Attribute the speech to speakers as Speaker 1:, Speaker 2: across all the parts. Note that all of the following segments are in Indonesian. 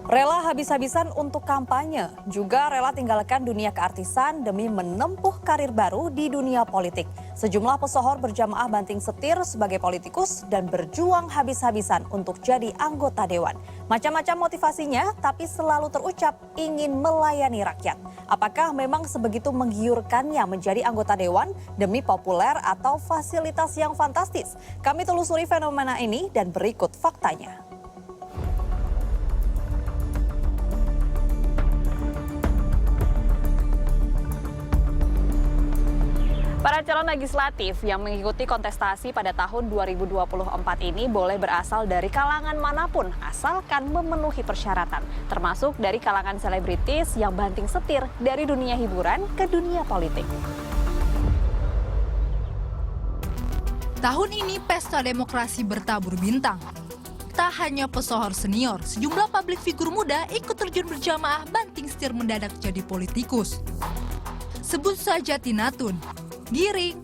Speaker 1: Rela habis-habisan untuk kampanye, juga rela tinggalkan dunia keartisan demi menempuh karir baru di dunia politik. Sejumlah pesohor berjamaah banting setir sebagai politikus dan berjuang habis-habisan untuk jadi anggota dewan. Macam-macam motivasinya, tapi selalu terucap ingin melayani rakyat. Apakah memang sebegitu menggiurkannya menjadi anggota dewan demi populer atau fasilitas yang fantastis? Kami telusuri fenomena ini dan berikut faktanya. Para calon legislatif yang mengikuti kontestasi pada tahun 2024 ini boleh berasal dari kalangan manapun asalkan memenuhi persyaratan, termasuk dari kalangan selebritis yang banting setir dari dunia hiburan ke dunia politik.
Speaker 2: Tahun ini pesta demokrasi bertabur bintang. Tak hanya pesohor senior, sejumlah publik figur muda ikut terjun berjamaah banting setir mendadak jadi politikus. Sebut saja Tina Tun, Giring,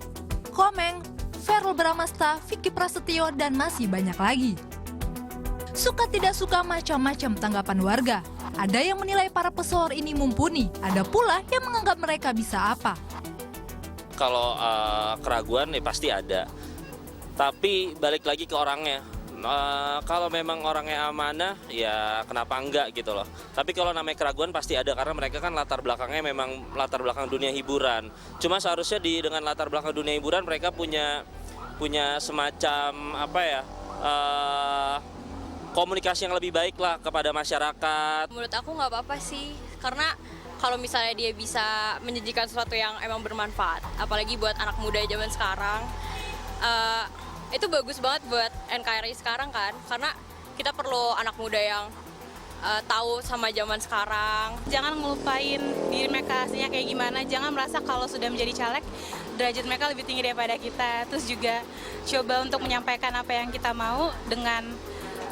Speaker 2: Komeng, Verrel Bramasta, Vicky Prasetyo, dan masih banyak lagi. Suka tidak suka macam-macam tanggapan warga. Ada yang menilai para pesohor ini mumpuni, ada pula yang menganggap mereka bisa apa.
Speaker 3: Kalau keraguan ya pasti ada, tapi balik lagi ke orangnya. Kalau memang orangnya amanah, ya kenapa enggak gitu loh. Tapi kalau namanya keraguan pasti ada, karena mereka kan latar belakangnya memang latar belakang dunia hiburan. Cuma seharusnya dengan latar belakang dunia hiburan mereka punya semacam komunikasi yang lebih baik lah kepada masyarakat.
Speaker 4: Menurut aku nggak apa-apa sih, karena kalau misalnya dia bisa menjanjikan sesuatu yang emang bermanfaat, apalagi buat anak muda zaman sekarang, itu bagus banget buat NKRI sekarang kan, karena kita perlu anak muda yang tahu sama zaman sekarang.
Speaker 5: Jangan ngelupain diri mereka aslinya kayak gimana, jangan merasa kalau sudah menjadi caleg, derajat mereka lebih tinggi daripada kita. Terus juga coba untuk menyampaikan apa yang kita mau dengan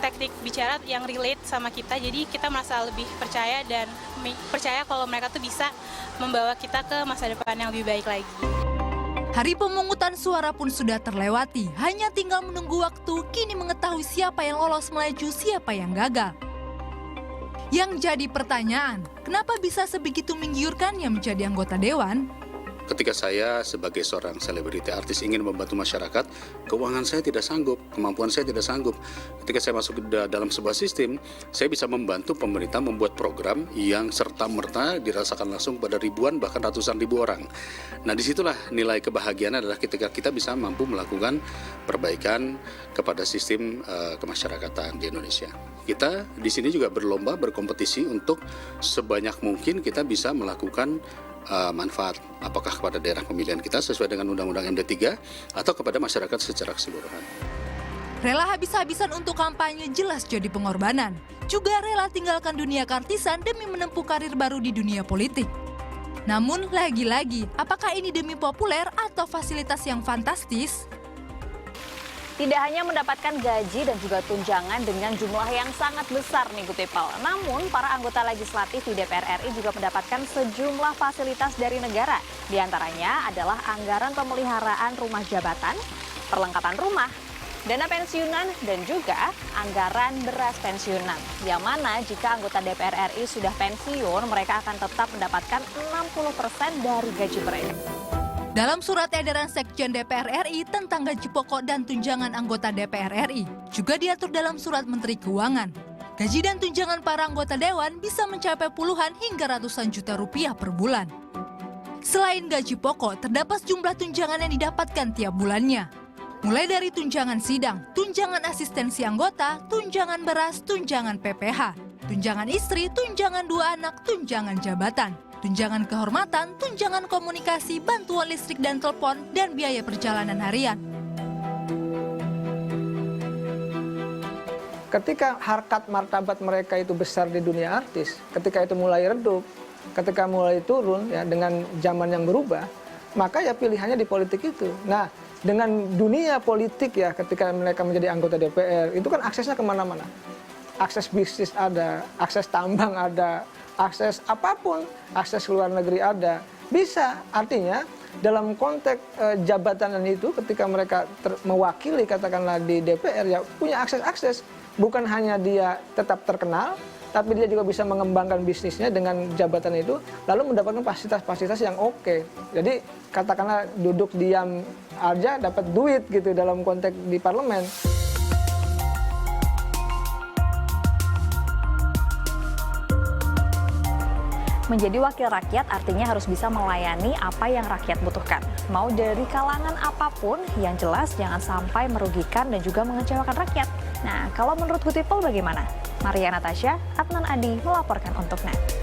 Speaker 5: teknik bicara yang relate sama kita, jadi kita merasa lebih percaya dan percaya kalau mereka tuh bisa membawa kita ke masa depan yang lebih baik lagi.
Speaker 2: Hari pemungutan suara pun sudah terlewati, hanya tinggal menunggu waktu kini mengetahui siapa yang lolos melaju, siapa yang gagal. Yang jadi pertanyaan, kenapa bisa sebegitu menggiurkannya menjadi anggota dewan?
Speaker 6: Ketika saya sebagai seorang selebriti artis ingin membantu masyarakat, keuangan saya tidak sanggup, kemampuan saya tidak sanggup. Ketika saya masuk dalam sebuah sistem, saya bisa membantu pemerintah membuat program yang serta-merta dirasakan langsung pada ribuan bahkan ratusan ribu orang. Nah, disitulah nilai kebahagiaan adalah ketika kita bisa mampu melakukan perbaikan kepada sistem kemasyarakatan di Indonesia. Kita di sini juga berlomba, berkompetisi untuk sebanyak mungkin kita bisa melakukan manfaat, apakah kepada daerah pemilihan kita sesuai dengan Undang-Undang MD3 atau kepada masyarakat secara keseluruhan.
Speaker 2: Rela habis-habisan untuk kampanye jelas jadi pengorbanan. Juga rela tinggalkan dunia keartisan demi menempuh karir baru di dunia politik. Namun lagi-lagi, apakah ini demi populer atau fasilitas yang fantastis?
Speaker 1: Tidak hanya mendapatkan gaji dan juga tunjangan dengan jumlah yang sangat besar nih Good People. Namun para anggota legislatif di DPR RI juga mendapatkan sejumlah fasilitas dari negara. Di antaranya adalah anggaran pemeliharaan rumah jabatan, perlengkapan rumah, dana pensiunan, dan juga anggaran beras pensiunan. Yang mana jika anggota DPR RI sudah pensiun, mereka akan tetap mendapatkan 60% dari gaji mereka.
Speaker 2: Dalam surat edaran Sekjen DPR RI tentang gaji pokok dan tunjangan anggota DPR RI, juga diatur dalam surat Menteri Keuangan. Gaji dan tunjangan para anggota dewan bisa mencapai puluhan hingga ratusan juta rupiah per bulan. Selain gaji pokok, terdapat sejumlah tunjangan yang didapatkan tiap bulannya. Mulai dari tunjangan sidang, tunjangan asistensi anggota, tunjangan beras, tunjangan PPH, tunjangan istri, tunjangan 2 anak, tunjangan jabatan, tunjangan kehormatan, tunjangan komunikasi, bantuan listrik dan telepon, dan biaya perjalanan harian.
Speaker 7: Ketika harkat martabat mereka itu besar di dunia artis, ketika itu mulai redup, ketika mulai turun ya dengan zaman yang berubah, maka ya pilihannya di politik itu. Nah, dengan dunia politik ya ketika mereka menjadi anggota DPR, itu kan aksesnya kemana-mana. Akses bisnis ada, akses tambang ada, akses apapun, akses luar negeri ada, bisa. Artinya dalam konteks jabatan itu ketika mereka mewakili katakanlah di DPR ya punya akses-akses bukan hanya dia tetap terkenal, tapi dia juga bisa mengembangkan bisnisnya dengan jabatan itu, lalu mendapatkan fasilitas-fasilitas yang oke. Jadi katakanlah duduk diam aja dapat duit gitu dalam konteks di parlemen.
Speaker 1: Menjadi wakil rakyat artinya harus bisa melayani apa yang rakyat butuhkan. Mau dari kalangan apapun, yang jelas jangan sampai merugikan dan juga mengecewakan rakyat. Nah, kalau menurut Good People bagaimana? Maria Natasha, Adnan Adi melaporkan untuk NET.